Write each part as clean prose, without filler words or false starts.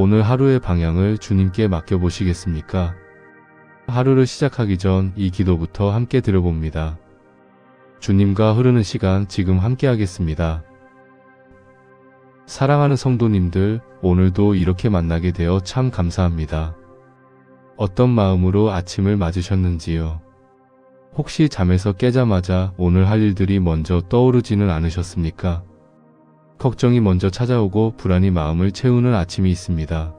오늘 하루의 방향을 주님께 맡겨보시겠습니까? 하루를 시작하기 전 이 기도부터 함께 드려봅니다. 주님과 흐르는 시간 지금 함께 하겠습니다. 사랑하는 성도님들, 오늘도 이렇게 만나게 되어 참 감사합니다. 어떤 마음으로 아침을 맞으셨는지요? 혹시 잠에서 깨자마자 오늘 할 일들이 먼저 떠오르지는 않으셨습니까? 걱정이 먼저 찾아오고 불안이 마음을 채우는 아침이 있습니다.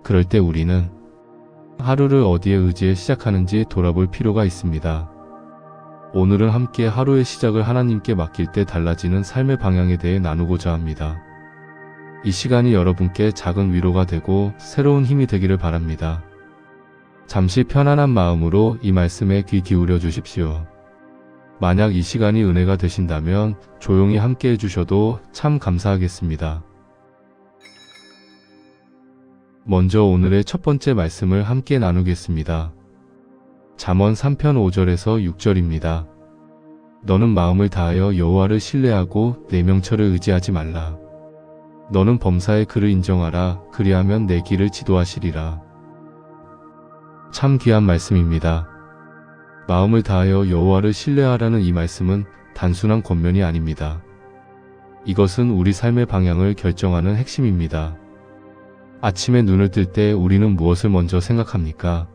그럴 때 우리는 하루를 어디에 의지해 시작하는지 돌아볼 필요가 있습니다. 오늘은 함께 하루의 시작을 하나님께 맡길 때 달라지는 삶의 방향에 대해 나누고자 합니다. 이 시간이 여러분께 작은 위로가 되고 새로운 힘이 되기를 바랍니다. 잠시 편안한 마음으로 이 말씀에 귀 기울여 주십시오. 만약 이 시간이 은혜가 되신다면 조용히 함께 해주셔도 참 감사하겠습니다. 먼저 오늘의 첫 번째 말씀을 함께 나누겠습니다. 잠언 3편 5절에서 6절입니다. 너는 마음을 다하여 여호와를 신뢰하고 내 명철을 의지하지 말라. 너는 범사의 그를 인정하라. 그리하면 내 길을 지도하시리라. 참 귀한 말씀입니다. 마음을 다하여 여호와를 신뢰하라는 이 말씀은 단순한 권면이 아닙니다. 이것은 우리 삶의 방향을 결정하는 핵심입니다. 아침에 눈을 뜰 때 우리는 무엇을 먼저 생각합니까?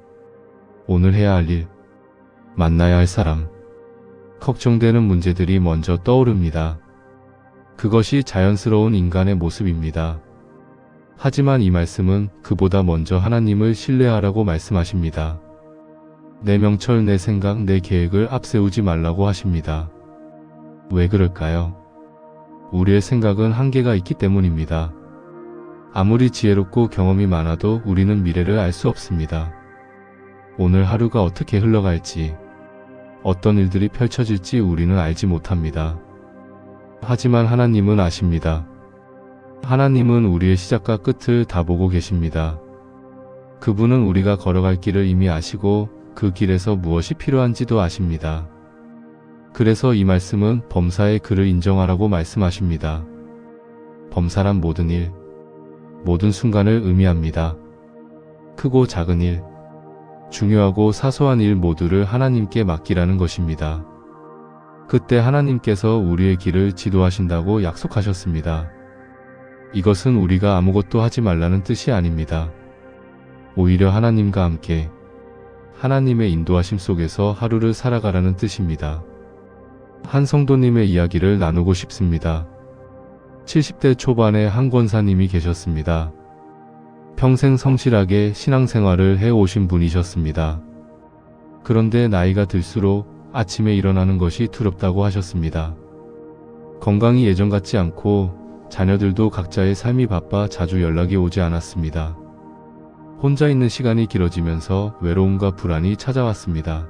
오늘 해야 할 일, 만나야 할 사람, 걱정되는 문제들이 먼저 떠오릅니다. 그것이 자연스러운 인간의 모습입니다. 하지만 이 말씀은 그보다 먼저 하나님을 신뢰하라고 말씀하십니다. 내 명철, 내 생각, 내 계획을 앞세우지 말라고 하십니다. 왜 그럴까요? 우리의 생각은 한계가 있기 때문입니다. 아무리 지혜롭고 경험이 많아도 우리는 미래를 알 수 없습니다. 오늘 하루가 어떻게 흘러갈지, 어떤 일들이 펼쳐질지 우리는 알지 못합니다. 하지만 하나님은 아십니다. 하나님은 우리의 시작과 끝을 다 보고 계십니다. 그분은 우리가 걸어갈 길을 이미 아시고 그 길에서 무엇이 필요한지도 아십니다. 그래서 이 말씀은 범사의 그를 인정하라고 말씀하십니다. 범사란 모든 일, 모든 순간을 의미합니다. 크고 작은 일, 중요하고 사소한 일 모두를 하나님께 맡기라는 것입니다. 그때 하나님께서 우리의 길을 지도하신다고 약속하셨습니다. 이것은 우리가 아무것도 하지 말라는 뜻이 아닙니다. 오히려 하나님과 함께 하나님의 인도하심 속에서 하루를 살아가라는 뜻입니다. 한 성도님의 이야기를 나누고 싶습니다. 70대 초반의 한 권사님이 계셨습니다. 평생 성실하게 신앙생활을 해오신 분이셨습니다. 그런데 나이가 들수록 아침에 일어나는 것이 두렵다고 하셨습니다. 건강이 예전 같지 않고 자녀들도 각자의 삶이 바빠 자주 연락이 오지 않았습니다. 혼자 있는 시간이 길어지면서 외로움과 불안이 찾아왔습니다.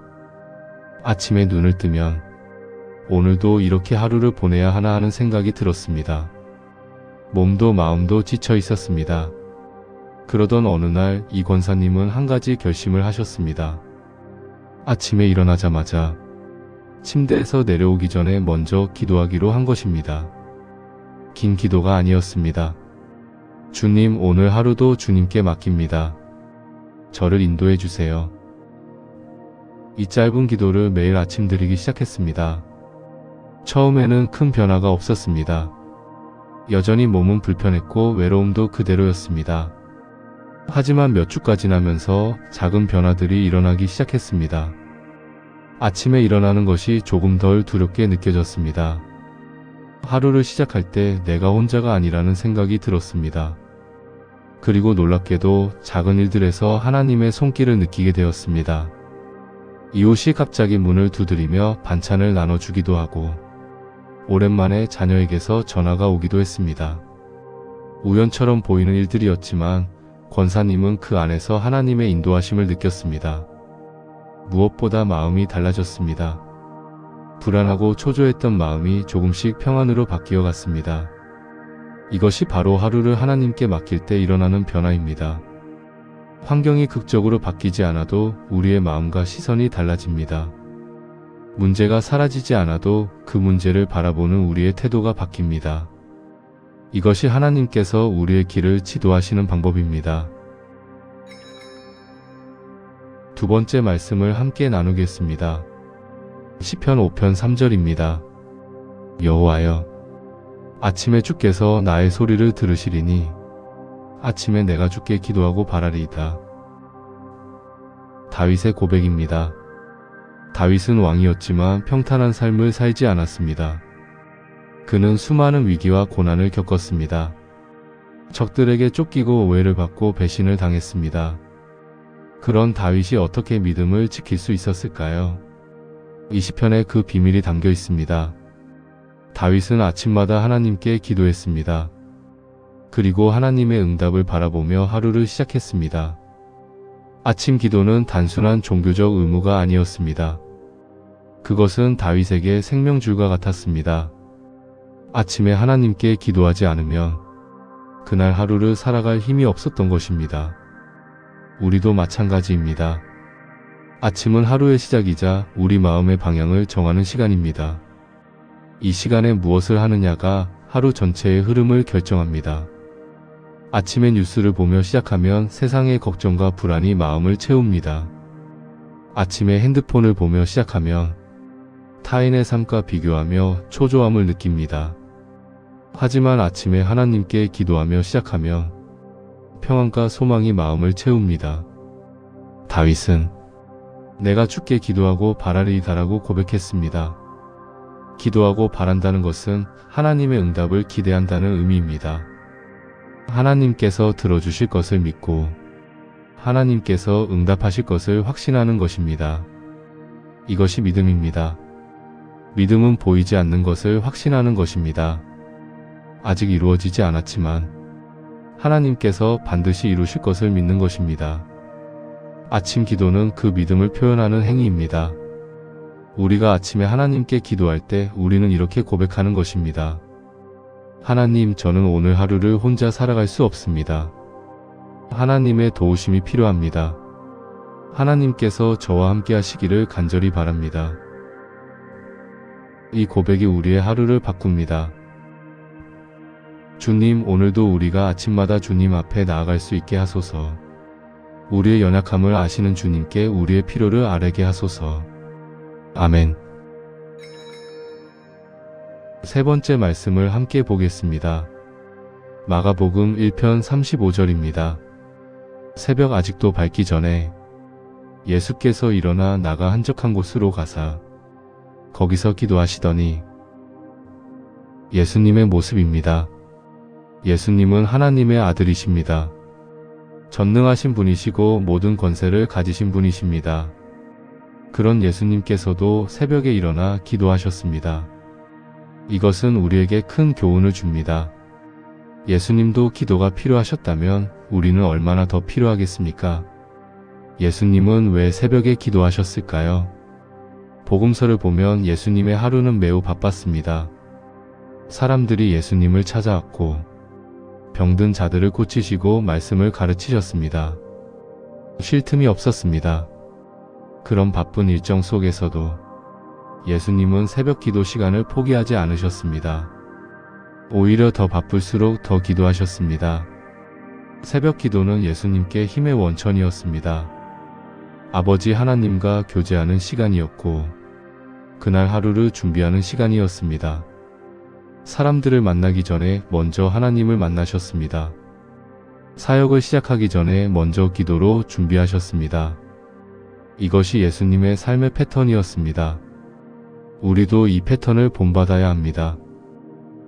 아침에 눈을 뜨면 오늘도 이렇게 하루를 보내야 하나 하는 생각이 들었습니다. 몸도 마음도 지쳐 있었습니다. 그러던 어느 날 이 권사님은 한 가지 결심을 하셨습니다. 아침에 일어나자마자 침대에서 내려오기 전에 먼저 기도하기로 한 것입니다. 긴 기도가 아니었습니다. 주님, 오늘 하루도 주님께 맡깁니다. 저를 인도해 주세요. 이 짧은 기도를 매일 아침 드리기 시작했습니다. 처음에는 큰 변화가 없었습니다. 여전히 몸은 불편했고 외로움도 그대로였습니다. 하지만 몇 주가 지나면서 작은 변화들이 일어나기 시작했습니다. 아침에 일어나는 것이 조금 덜 두렵게 느껴졌습니다. 하루를 시작할 때 내가 혼자가 아니라는 생각이 들었습니다. 그리고 놀랍게도 작은 일들에서 하나님의 손길을 느끼게 되었습니다. 이웃이 갑자기 문을 두드리며 반찬을 나눠주기도 하고 오랜만에 자녀에게서 전화가 오기도 했습니다. 우연처럼 보이는 일들이었지만 권사님은 그 안에서 하나님의 인도하심을 느꼈습니다. 무엇보다 마음이 달라졌습니다. 불안하고 초조했던 마음이 조금씩 평안으로 바뀌어 갔습니다. 이것이 바로 하루를 하나님께 맡길 때 일어나는 변화입니다. 환경이 극적으로 바뀌지 않아도 우리의 마음과 시선이 달라집니다. 문제가 사라지지 않아도 그 문제를 바라보는 우리의 태도가 바뀝니다. 이것이 하나님께서 우리의 길을 지도하시는 방법입니다. 두 번째 말씀을 함께 나누겠습니다. 시편 5편 3절입니다. 여호와여, 아침에 주께서 나의 소리를 들으시리니 아침에 내가 주께 기도하고 바라리이다. 다윗의 고백입니다. 다윗은 왕이었지만 평탄한 삶을 살지 않았습니다. 그는 수많은 위기와 고난을 겪었습니다. 적들에게 쫓기고 오해를 받고 배신을 당했습니다. 그런 다윗이 어떻게 믿음을 지킬 수 있었을까요? 이 시편에 그 비밀이 담겨 있습니다. 다윗은 아침마다 하나님께 기도했습니다. 그리고 하나님의 응답을 바라보며 하루를 시작했습니다. 아침 기도는 단순한 종교적 의무가 아니었습니다. 그것은 다윗에게 생명줄과 같았습니다. 아침에 하나님께 기도하지 않으면 그날 하루를 살아갈 힘이 없었던 것입니다. 우리도 마찬가지입니다. 아침은 하루의 시작이자 우리 마음의 방향을 정하는 시간입니다. 이 시간에 무엇을 하느냐가 하루 전체의 흐름을 결정합니다. 아침에 뉴스를 보며 시작하면 세상의 걱정과 불안이 마음을 채웁니다. 아침에 핸드폰을 보며 시작하면 타인의 삶과 비교하며 초조함을 느낍니다. 하지만 아침에 하나님께 기도하며 시작하면 평안과 소망이 마음을 채웁니다. 다윗은 내가 주께 기도하고 바라리이다라고 고백했습니다. 기도하고 바란다는 것은 하나님의 응답을 기대한다는 의미입니다. 하나님께서 들어주실 것을 믿고 하나님께서 응답하실 것을 확신하는 것입니다. 이것이 믿음입니다. 믿음은 보이지 않는 것을 확신하는 것입니다. 아직 이루어지지 않았지만 하나님께서 반드시 이루실 것을 믿는 것입니다. 아침 기도는 그 믿음을 표현하는 행위입니다. 우리가 아침에 하나님께 기도할 때 우리는 이렇게 고백하는 것입니다. 하나님, 저는 오늘 하루를 혼자 살아갈 수 없습니다. 하나님의 도우심이 필요합니다. 하나님께서 저와 함께 하시기를 간절히 바랍니다. 이 고백이 우리의 하루를 바꿉니다. 주님, 오늘도 우리가 아침마다 주님 앞에 나아갈 수 있게 하소서. 우리의 연약함을 아시는 주님께 우리의 필요를 아뢰게 하소서. 아멘. 세 번째 말씀을 함께 보겠습니다. 마가복음 1편 35절입니다. 새벽 아직도 밝기 전에 예수께서 일어나 나가 한적한 곳으로 가사 거기서 기도하시더니, 예수님의 모습입니다. 예수님은 하나님의 아들이십니다. 전능하신 분이시고 모든 권세를 가지신 분이십니다. 그런 예수님께서도 새벽에 일어나 기도하셨습니다. 이것은 우리에게 큰 교훈을 줍니다. 예수님도 기도가 필요하셨다면 우리는 얼마나 더 필요하겠습니까? 예수님은 왜 새벽에 기도하셨을까요? 복음서를 보면 예수님의 하루는 매우 바빴습니다. 사람들이 예수님을 찾아왔고 병든 자들을 고치시고 말씀을 가르치셨습니다. 쉴 틈이 없었습니다. 그런 바쁜 일정 속에서도 예수님은 새벽 기도 시간을 포기하지 않으셨습니다. 오히려 더 바쁠수록 더 기도하셨습니다. 새벽 기도는 예수님께 힘의 원천이었습니다. 아버지 하나님과 교제하는 시간이었고 그날 하루를 준비하는 시간이었습니다. 사람들을 만나기 전에 먼저 하나님을 만나셨습니다. 사역을 시작하기 전에 먼저 기도로 준비하셨습니다. 이것이 예수님의 삶의 패턴이었습니다. 우리도 이 패턴을 본받아야 합니다.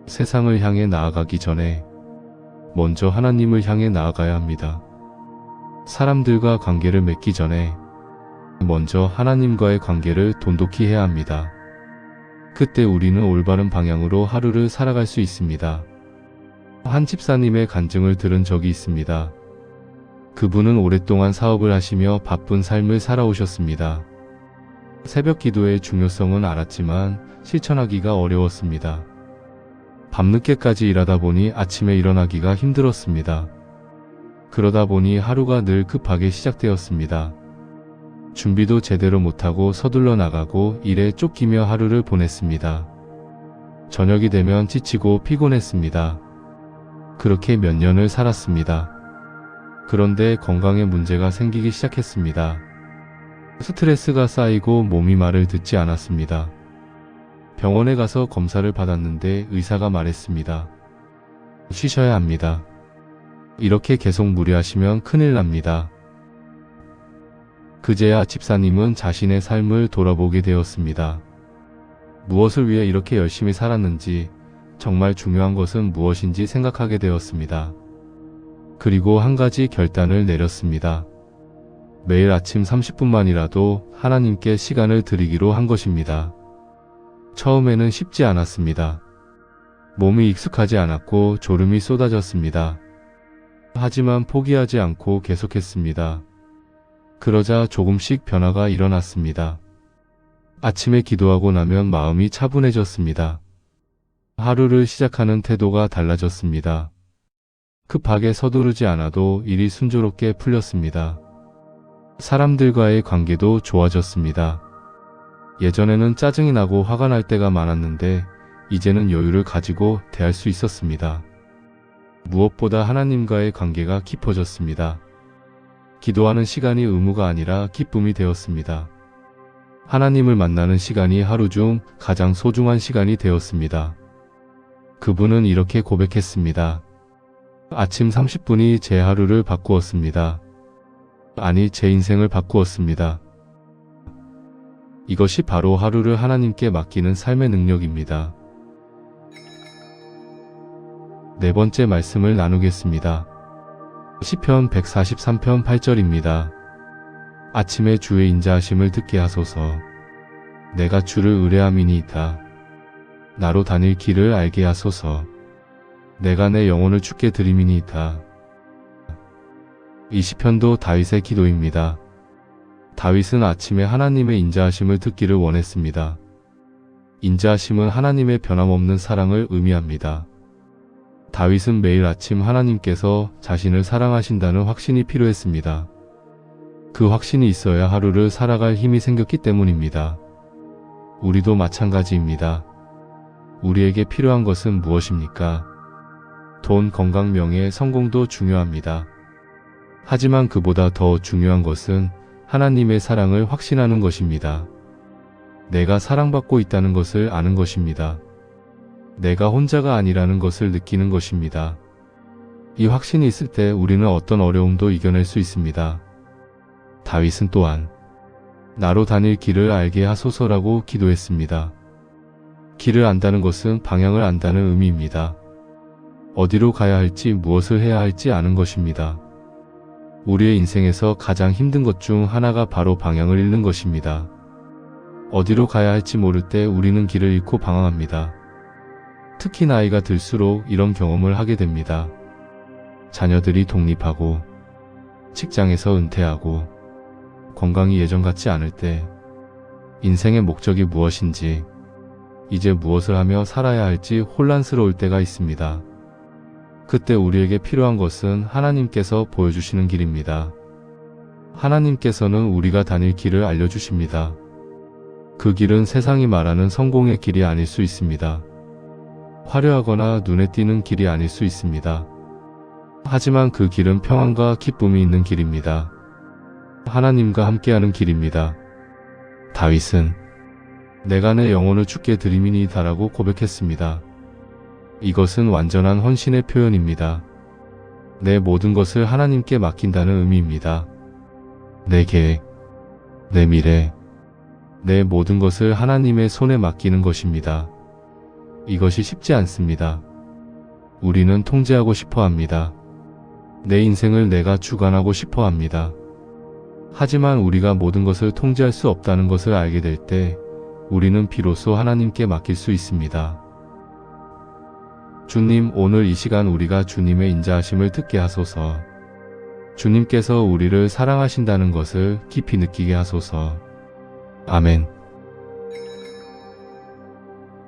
세상을 향해 나아가기 전에 먼저 하나님을 향해 나아가야 합니다. 사람들과 관계를 맺기 전에 먼저 하나님과의 관계를 돈독히 해야 합니다. 그때 우리는 올바른 방향으로 하루를 살아갈 수 있습니다. 한 집사님의 간증을 들은 적이 있습니다. 그분은 오랫동안 사업을 하시며 바쁜 삶을 살아오셨습니다. 새벽 기도의 중요성은 알았지만 실천하기가 어려웠습니다. 밤늦게까지 일하다 보니 아침에 일어나기가 힘들었습니다. 그러다 보니 하루가 늘 급하게 시작되었습니다. 준비도 제대로 못하고 서둘러 나가고 일에 쫓기며 하루를 보냈습니다. 저녁이 되면 지치고 피곤했습니다. 그렇게 몇 년을 살았습니다. 그런데 건강에 문제가 생기기 시작했습니다. 스트레스가 쌓이고 몸이 말을 듣지 않았습니다. 병원에 가서 검사를 받았는데 의사가 말했습니다. 쉬셔야 합니다. 이렇게 계속 무리하시면 큰일 납니다. 그제야 집사님은 자신의 삶을 돌아보게 되었습니다. 무엇을 위해 이렇게 열심히 살았는지, 정말 중요한 것은 무엇인지 생각하게 되었습니다. 그리고 한 가지 결단을 내렸습니다. 매일 아침 30분만이라도 하나님께 시간을 드리기로 한 것입니다. 처음에는 쉽지 않았습니다. 몸이 익숙하지 않았고 졸음이 쏟아졌습니다. 하지만 포기하지 않고 계속했습니다. 그러자 조금씩 변화가 일어났습니다. 아침에 기도하고 나면 마음이 차분해졌습니다. 하루를 시작하는 태도가 달라졌습니다. 급하게 서두르지 않아도 일이 순조롭게 풀렸습니다. 사람들과의 관계도 좋아졌습니다. 예전에는 짜증이 나고 화가 날 때가 많았는데 이제는 여유를 가지고 대할 수 있었습니다. 무엇보다 하나님과의 관계가 깊어졌습니다. 기도하는 시간이 의무가 아니라 기쁨이 되었습니다. 하나님을 만나는 시간이 하루 중 가장 소중한 시간이 되었습니다. 그분은 이렇게 고백했습니다. 아침 30분이 제 하루를 바꾸었습니다. 아니, 제 인생을 바꾸었습니다. 이것이 바로 하루를 하나님께 맡기는 삶의 능력입니다. 네 번째 말씀을 나누겠습니다. 시편 143편 8절입니다. 아침에 주의 인자하심을 듣게 하소서. 내가 주를 의뢰함이니이다. 나로 다닐 길을 알게 하소서. 내가 내 영혼을 주께 드림이니이다. 이 시편도 다윗의 기도입니다. 다윗은 아침에 하나님의 인자하심을 듣기를 원했습니다. 인자하심은 하나님의 변함없는 사랑을 의미합니다. 다윗은 매일 아침 하나님께서 자신을 사랑하신다는 확신이 필요했습니다. 그 확신이 있어야 하루를 살아갈 힘이 생겼기 때문입니다. 우리도 마찬가지입니다. 우리에게 필요한 것은 무엇입니까? 돈, 건강, 명예, 성공도 중요합니다. 하지만 그보다 더 중요한 것은 하나님의 사랑을 확신하는 것입니다. 내가 사랑받고 있다는 것을 아는 것입니다. 내가 혼자가 아니라는 것을 느끼는 것입니다. 이 확신이 있을 때 우리는 어떤 어려움도 이겨낼 수 있습니다. 다윗은 또한 나로 다닐 길을 알게 하소서라고 기도했습니다. 길을 안다는 것은 방향을 안다는 의미입니다. 어디로 가야 할지 무엇을 해야 할지 아는 것입니다. 우리의 인생에서 가장 힘든 것 중 하나가 바로 방향을 잃는 것입니다. 어디로 가야 할지 모를 때 우리는 길을 잃고 방황합니다. 특히 나이가 들수록 이런 경험을 하게 됩니다. 자녀들이 독립하고 직장에서 은퇴하고 건강이 예전 같지 않을 때 인생의 목적이 무엇인지 이제 무엇을 하며 살아야 할지 혼란스러울 때가 있습니다. 그때 우리에게 필요한 것은 하나님께서 보여주시는 길입니다. 하나님께서는 우리가 다닐 길을 알려주십니다. 그 길은 세상이 말하는 성공의 길이 아닐 수 있습니다. 화려하거나 눈에 띄는 길이 아닐 수 있습니다. 하지만 그 길은 평안과 기쁨이 있는 길입니다. 하나님과 함께하는 길입니다. 다윗은 내가 내 영혼을 주께 드림이니이다라고 고백했습니다. 이것은 완전한 헌신의 표현입니다. 내 모든 것을 하나님께 맡긴다는 의미입니다. 내 계획, 내 미래, 내 모든 것을 하나님의 손에 맡기는 것입니다. 이것이 쉽지 않습니다. 우리는 통제하고 싶어 합니다. 내 인생을 내가 주관하고 싶어 합니다. 하지만 우리가 모든 것을 통제할 수 없다는 것을 알게 될 때 우리는 비로소 하나님께 맡길 수 있습니다. 주님, 오늘 이 시간 우리가 주님의 인자하심을 듣게 하소서. 주님께서 우리를 사랑하신다는 것을 깊이 느끼게 하소서. 아멘.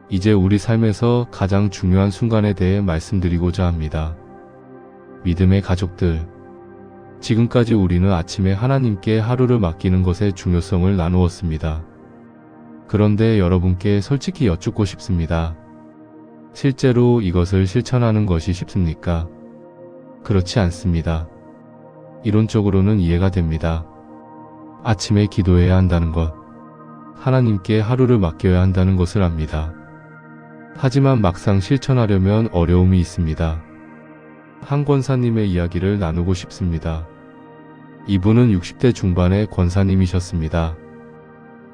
이제 우리 삶에서 가장 중요한 순간에 대해 말씀드리고자 합니다. 믿음의 가족들, 지금까지 우리는 아침에 하나님께 하루를 맡기는 것의 중요성을 나누었습니다. 그런데 여러분께 솔직히 여쭙고 싶습니다. 실제로 이것을 실천하는 것이 쉽습니까? 그렇지 않습니다. 이론적으로는 이해가 됩니다. 아침에 기도해야 한다는 것, 하나님께 하루를 맡겨야 한다는 것을 압니다. 하지만 막상 실천하려면 어려움이 있습니다. 한 권사님의 이야기를 나누고 싶습니다. 이분은 60대 중반의 권사님이셨습니다.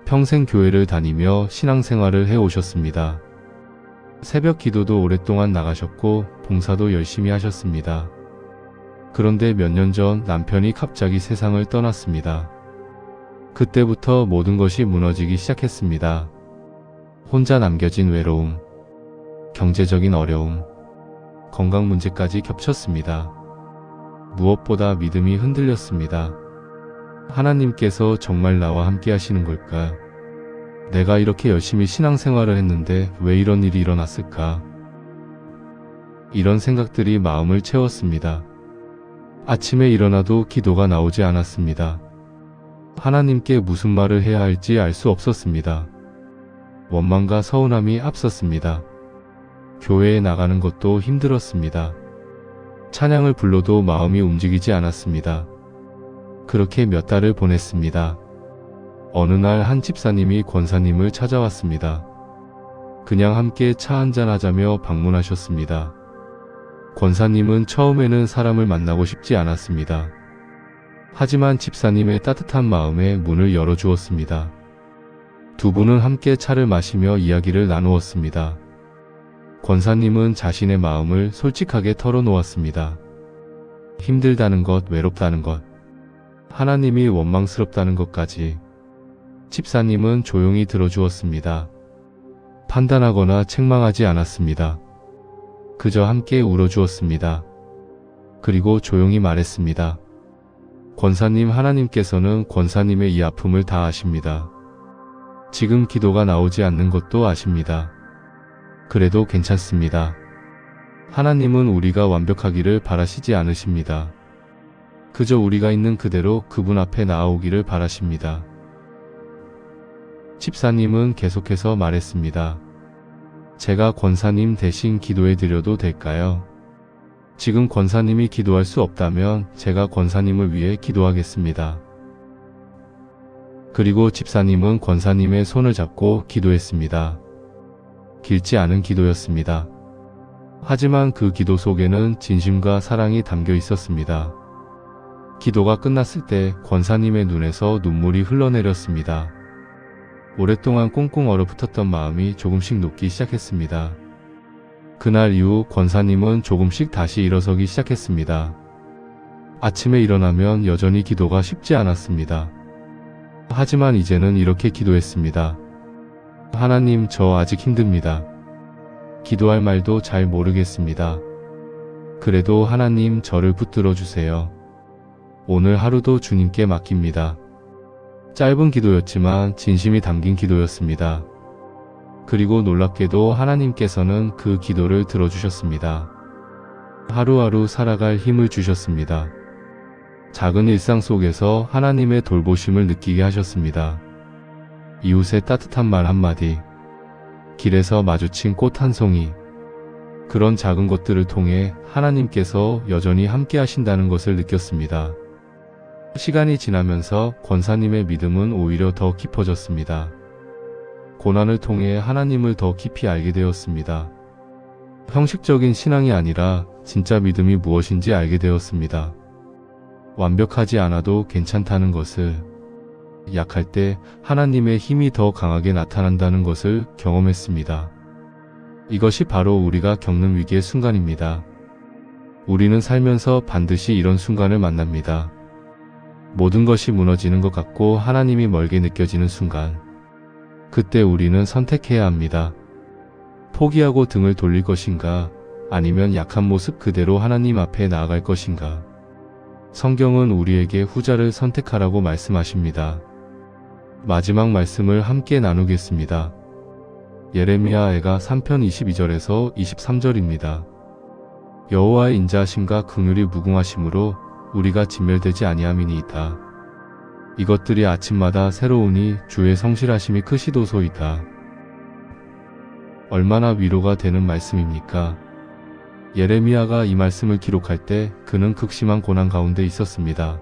평생 교회를 다니며 신앙생활을 해오셨습니다. 새벽 기도도 오랫동안 나가셨고 봉사도 열심히 하셨습니다. 그런데 몇 년 전 남편이 갑자기 세상을 떠났습니다. 그때부터 모든 것이 무너지기 시작했습니다. 혼자 남겨진 외로움, 경제적인 어려움, 건강 문제까지 겹쳤습니다. 무엇보다 믿음이 흔들렸습니다. 하나님께서 정말 나와 함께 하시는 걸까? 내가 이렇게 열심히 신앙생활을 했는데 왜 이런 일이 일어났을까? 이런 생각들이 마음을 채웠습니다. 아침에 일어나도 기도가 나오지 않았습니다. 하나님께 무슨 말을 해야 할지 알 수 없었습니다. 원망과 서운함이 앞섰습니다. 교회에 나가는 것도 힘들었습니다. 찬양을 불러도 마음이 움직이지 않았습니다. 그렇게 몇 달을 보냈습니다. 어느 날 한 집사님이 권사님을 찾아왔습니다. 그냥 함께 차 한잔 하자며 방문하셨습니다. 권사님은 처음에는 사람을 만나고 싶지 않았습니다. 하지만 집사님의 따뜻한 마음에 문을 열어주었습니다. 두 분은 함께 차를 마시며 이야기를 나누었습니다. 권사님은 자신의 마음을 솔직하게 털어놓았습니다. 힘들다는 것, 외롭다는 것, 하나님이 원망스럽다는 것까지. 집사님은 조용히 들어주었습니다. 판단하거나 책망하지 않았습니다. 그저 함께 울어주었습니다. 그리고 조용히 말했습니다. 권사님, 하나님께서는 권사님의 이 아픔을 다 아십니다. 지금 기도가 나오지 않는 것도 아십니다. 그래도 괜찮습니다. 하나님은 우리가 완벽하기를 바라시지 않으십니다. 그저 우리가 있는 그대로 그분 앞에 나아오기를 바라십니다. 집사님은 계속해서 말했습니다. 제가 권사님 대신 기도해 드려도 될까요? 지금 권사님이 기도할 수 없다면 제가 권사님을 위해 기도하겠습니다. 그리고 집사님은 권사님의 손을 잡고 기도했습니다. 길지 않은 기도였습니다. 하지만 그 기도 속에는 진심과 사랑이 담겨 있었습니다. 기도가 끝났을 때 권사님의 눈에서 눈물이 흘러내렸습니다. 오랫동안 꽁꽁 얼어붙었던 마음이 조금씩 녹기 시작했습니다. 그날 이후 권사님은 조금씩 다시 일어서기 시작했습니다. 아침에 일어나면 여전히 기도가 쉽지 않았습니다. 하지만 이제는 이렇게 기도했습니다. 하나님, 저 아직 힘듭니다. 기도할 말도 잘 모르겠습니다. 그래도 하나님, 저를 붙들어 주세요. 오늘 하루도 주님께 맡깁니다. 짧은 기도였지만 진심이 담긴 기도였습니다. 그리고 놀랍게도 하나님께서는 그 기도를 들어주셨습니다. 하루하루 살아갈 힘을 주셨습니다. 작은 일상 속에서 하나님의 돌보심을 느끼게 하셨습니다. 이웃의 따뜻한 말 한마디, 길에서 마주친 꽃 한 송이, 그런 작은 것들을 통해 하나님께서 여전히 함께 하신다는 것을 느꼈습니다. 시간이 지나면서 권사님의 믿음은 오히려 더 깊어졌습니다. 고난을 통해 하나님을 더 깊이 알게 되었습니다. 형식적인 신앙이 아니라 진짜 믿음이 무엇인지 알게 되었습니다. 완벽하지 않아도 괜찮다는 것을, 약할 때 하나님의 힘이 더 강하게 나타난다는 것을 경험했습니다. 이것이 바로 우리가 겪는 위기의 순간입니다. 우리는 살면서 반드시 이런 순간을 만납니다. 모든 것이 무너지는 것 같고 하나님이 멀게 느껴지는 순간. 그때 우리는 선택해야 합니다. 포기하고 등을 돌릴 것인가, 아니면 약한 모습 그대로 하나님 앞에 나아갈 것인가. 성경은 우리에게 후자를 선택하라고 말씀하십니다. 마지막 말씀을 함께 나누겠습니다. 예레미야애가 3편 22절에서 23절입니다. 여호와의 인자하심과 긍휼이 무궁하심으로 우리가 진멸되지 아니함이니이다. 이것들이 아침마다 새로우니 주의 성실하심이 크시도소이다. 얼마나 위로가 되는 말씀입니까? 예레미야가 이 말씀을 기록할 때 그는 극심한 고난 가운데 있었습니다.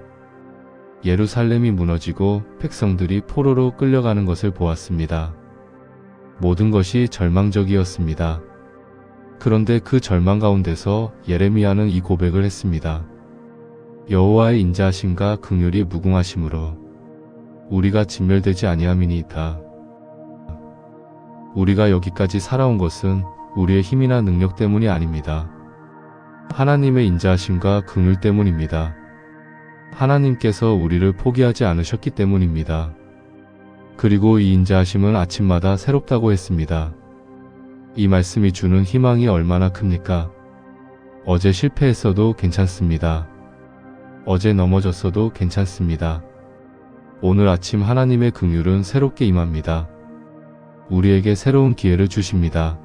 예루살렘이 무너지고 백성들이 포로로 끌려가는 것을 보았습니다. 모든 것이 절망적이었습니다. 그런데 그 절망 가운데서 예레미야는 이 고백을 했습니다. 여호와의 인자하심과 긍휼이 무궁하심으로 우리가 진멸되지 아니함이니이다. 우리가 여기까지 살아온 것은 우리의 힘이나 능력 때문이 아닙니다. 하나님의 인자하심과 긍휼 때문입니다. 하나님께서 우리를 포기하지 않으셨기 때문입니다. 그리고 이 인자하심은 아침마다 새롭다고 했습니다. 이 말씀이 주는 희망이 얼마나 큽니까? 어제 실패했어도 괜찮습니다. 어제 넘어졌어도 괜찮습니다. 오늘 아침 하나님의 긍휼은 새롭게 임합니다. 우리에게 새로운 기회를 주십니다.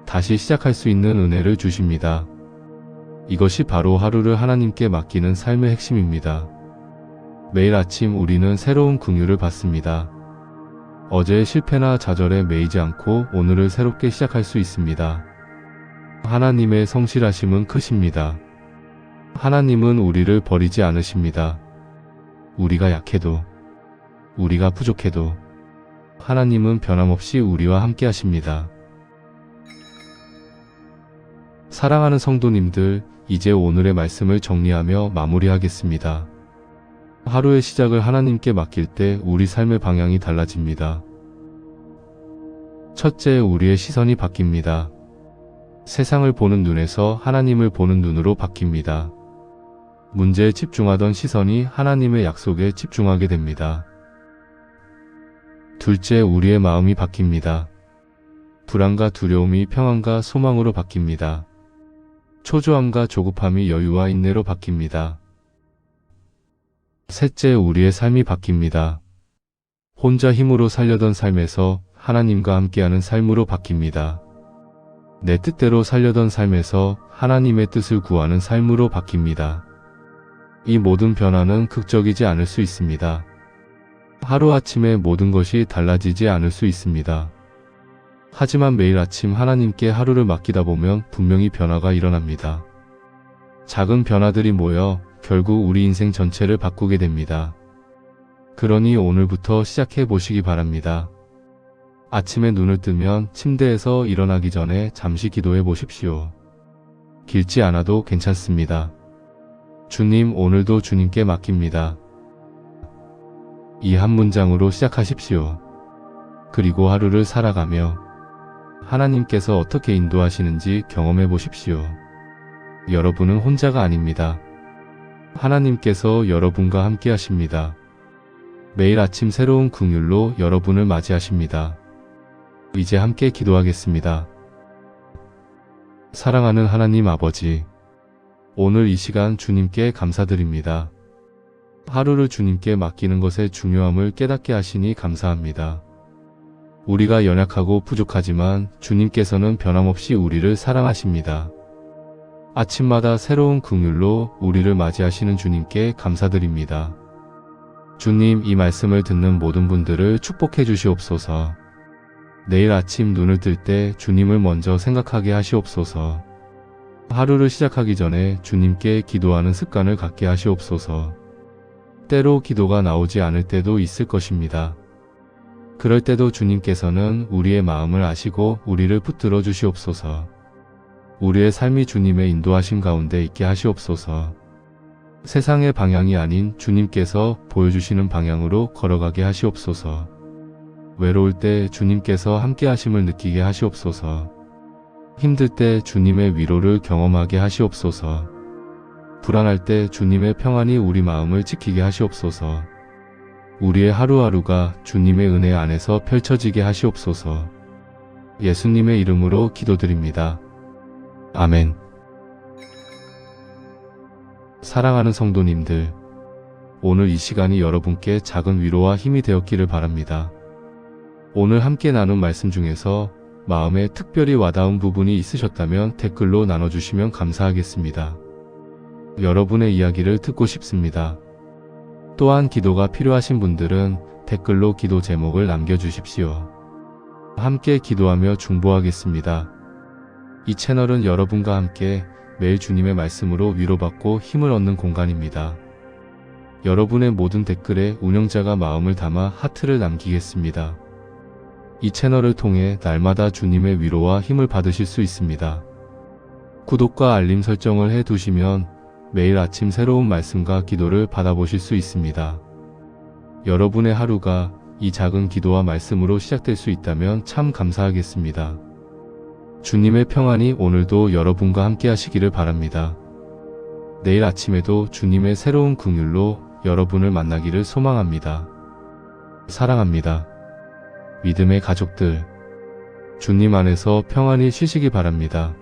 다시 시작할 수 있는 은혜를 주십니다. 이것이 바로 하루를 하나님께 맡기는 삶의 핵심입니다. 매일 아침 우리는 새로운 긍휼을 받습니다. 어제의 실패나 좌절에 매이지 않고 오늘을 새롭게 시작할 수 있습니다. 하나님의 성실하심은 크십니다. 하나님은 우리를 버리지 않으십니다. 우리가 약해도, 우리가 부족해도 하나님은 변함없이 우리와 함께 하십니다. 사랑하는 성도님들, 이제 오늘의 말씀을 정리하며 마무리하겠습니다. 하루의 시작을 하나님께 맡길 때 우리 삶의 방향이 달라집니다. 첫째, 우리의 시선이 바뀝니다. 세상을 보는 눈에서 하나님을 보는 눈으로 바뀝니다. 문제에 집중하던 시선이 하나님의 약속에 집중하게 됩니다. 둘째, 우리의 마음이 바뀝니다. 불안과 두려움이 평안과 소망으로 바뀝니다. 초조함과 조급함이 여유와 인내로 바뀝니다. 셋째, 우리의 삶이 바뀝니다. 혼자 힘으로 살려던 삶에서 하나님과 함께하는 삶으로 바뀝니다. 내 뜻대로 살려던 삶에서 하나님의 뜻을 구하는 삶으로 바뀝니다. 이 모든 변화는 극적이지 않을 수 있습니다. 하루아침에 모든 것이 달라지지 않을 수 있습니다. 하지만 매일 아침 하나님께 하루를 맡기다 보면 분명히 변화가 일어납니다. 작은 변화들이 모여 결국 우리 인생 전체를 바꾸게 됩니다. 그러니 오늘부터 시작해 보시기 바랍니다. 아침에 눈을 뜨면 침대에서 일어나기 전에 잠시 기도해 보십시오. 길지 않아도 괜찮습니다. 주님, 오늘도 주님께 맡깁니다. 이 한 문장으로 시작하십시오. 그리고 하루를 살아가며 하나님께서 어떻게 인도하시는지 경험해 보십시오. 여러분은 혼자가 아닙니다. 하나님께서 여러분과 함께 하십니다. 매일 아침 새로운 긍휼로 여러분을 맞이하십니다. 이제 함께 기도하겠습니다. 사랑하는 하나님 아버지, 오늘 이 시간 주님께 감사드립니다. 하루를 주님께 맡기는 것의 중요함을 깨닫게 하시니 감사합니다. 우리가 연약하고 부족하지만 주님께서는 변함없이 우리를 사랑하십니다. 아침마다 새로운 긍휼로 우리를 맞이하시는 주님께 감사드립니다. 주님, 이 말씀을 듣는 모든 분들을 축복해 주시옵소서. 내일 아침 눈을 뜰 때 주님을 먼저 생각하게 하시옵소서. 하루를 시작하기 전에 주님께 기도하는 습관을 갖게 하시옵소서. 때로 기도가 나오지 않을 때도 있을 것입니다. 그럴 때도 주님께서는 우리의 마음을 아시고 우리를 붙들어 주시옵소서. 우리의 삶이 주님의 인도하심 가운데 있게 하시옵소서. 세상의 방향이 아닌 주님께서 보여주시는 방향으로 걸어가게 하시옵소서. 외로울 때 주님께서 함께 하심을 느끼게 하시옵소서. 힘들 때 주님의 위로를 경험하게 하시옵소서. 불안할 때 주님의 평안이 우리 마음을 지키게 하시옵소서. 우리의 하루하루가 주님의 은혜 안에서 펼쳐지게 하시옵소서. 예수님의 이름으로 기도드립니다. 아멘. 사랑하는 성도님들, 오늘 이 시간이 여러분께 작은 위로와 힘이 되었기를 바랍니다. 오늘 함께 나눈 말씀 중에서 마음에 특별히 와닿은 부분이 있으셨다면 댓글로 나눠주시면 감사하겠습니다. 여러분의 이야기를 듣고 싶습니다. 또한 기도가 필요하신 분들은 댓글로 기도 제목을 남겨주십시오. 함께 기도하며 중보하겠습니다. 이 채널은 여러분과 함께 매일 주님의 말씀으로 위로받고 힘을 얻는 공간입니다. 여러분의 모든 댓글에 운영자가 마음을 담아 하트를 남기겠습니다. 이 채널을 통해 날마다 주님의 위로와 힘을 받으실 수 있습니다. 구독과 알림 설정을 해 두시면 매일 아침 새로운 말씀과 기도를 받아보실 수 있습니다. 여러분의 하루가 이 작은 기도와 말씀으로 시작될 수 있다면 참 감사하겠습니다. 주님의 평안이 오늘도 여러분과 함께 하시기를 바랍니다. 내일 아침에도 주님의 새로운 긍휼로 여러분을 만나기를 소망합니다. 사랑합니다. 믿음의 가족들, 주님 안에서 평안히 쉬시기 바랍니다.